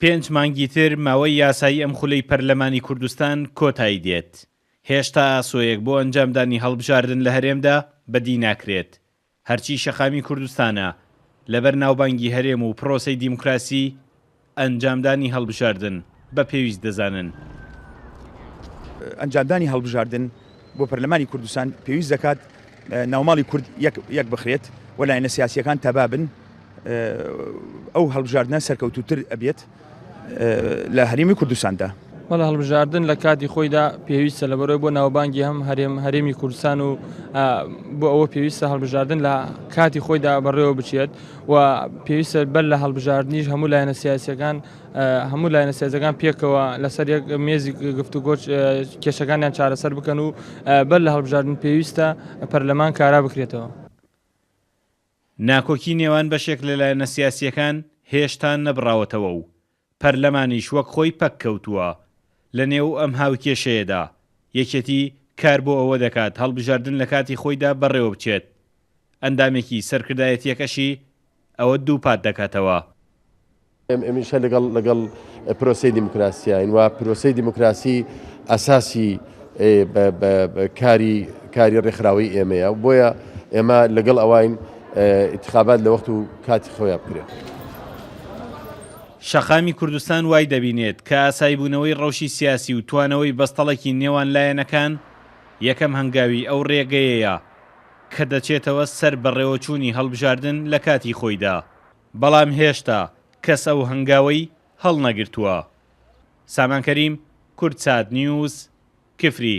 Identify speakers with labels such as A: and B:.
A: 5 مانگی تر ماوەی یاسایی ئەم خولەی پەرلەمانی کوردستان کۆتایی دێت. هێشتا ئاسۆیەک بۆ ئەنجامدانی هەڵبژاردن لە هەرێمدا بەدی ناکرێت. هەرچی شەقامی کوردستانە لەبەر ناوبانگی هەرێم و پرۆسەی دیموکراسی ئەنجامدانی هەڵبژاردن بە پێویست دەزانن.
B: ئەنجامدانی هەڵبژاردن بۆ پەرلەمانی کوردستان پێویست دەکات ناوماڵی کورد یەک بخرێت و لایەنە سیاسیەکان تەبابن ئەو هەڵبژاردنە سەرکەوتووتر ئەبێت لە هەرێمی کوردستاندا.
C: وەڵا هەڵبژاردن لە کاتی خۆیدا پێویستە لەبەرەوەی بۆ ناوبانگی هەم هەرێمی کوردستان و بۆ ئەوە پێویستە هەڵبژاردن لە کاتی خۆیدا بەڕێوە بچێت و پێویستە بەر لە هەڵبژاردنیش هەموو لایەنە سیاسیەکان پێکەوە لەسەر یەک مێزی گفتوگۆ کێشەکانیان چارەسەر بکەن و بەر لە هەڵبژاردن پێویستە پەرلەمان کارا بکرێتەوە.
A: ناکۆکی نێوان بەشێک لە لایەنە سیاسیەکان هێشتا نەبڕاوەتەوە و پەرلەمانیش وەک خۆی پەک کەوتووە لە نێو ئەم هاوکێشەیەدا. یەکێتی کار بۆ ئەوە دەکات هەڵبژاردن لە کاتی خۆیدا بەڕێوە بچێت. ئەندامێکی سەرکردایەتیەکەشی ئەوە دووپات دەکاتەوە.
D: ئێمەش لەگەڵ پرۆسەی دیموکراسیین و پرۆسەی دیموکراسی ئەساسی کاری ڕێکخراوی ئێمەیە بۆیە ئێمە لەگەڵ ئەوین انتخابات لە وەخت و کاتی خۆیان بکرێت.
A: شەقامی کوردستان وای دەبینێت کە ئاسایبوونەوەی ڕەوشی سیاسی و توانەوەی بەستەڵێکی نێوان لایەنەکان یەکەم هەنگاوی ئەو ڕێگەیەیە کە دەچێتەوە سەر بەڕێوەچوونی هەڵبژاردن لە کاتی خۆیدا. بەڵام هێشتا کەس ئەو هەنگاوەی هەڵنەگرتووە. سامان کەریم، کورد سات نیوز، کفری.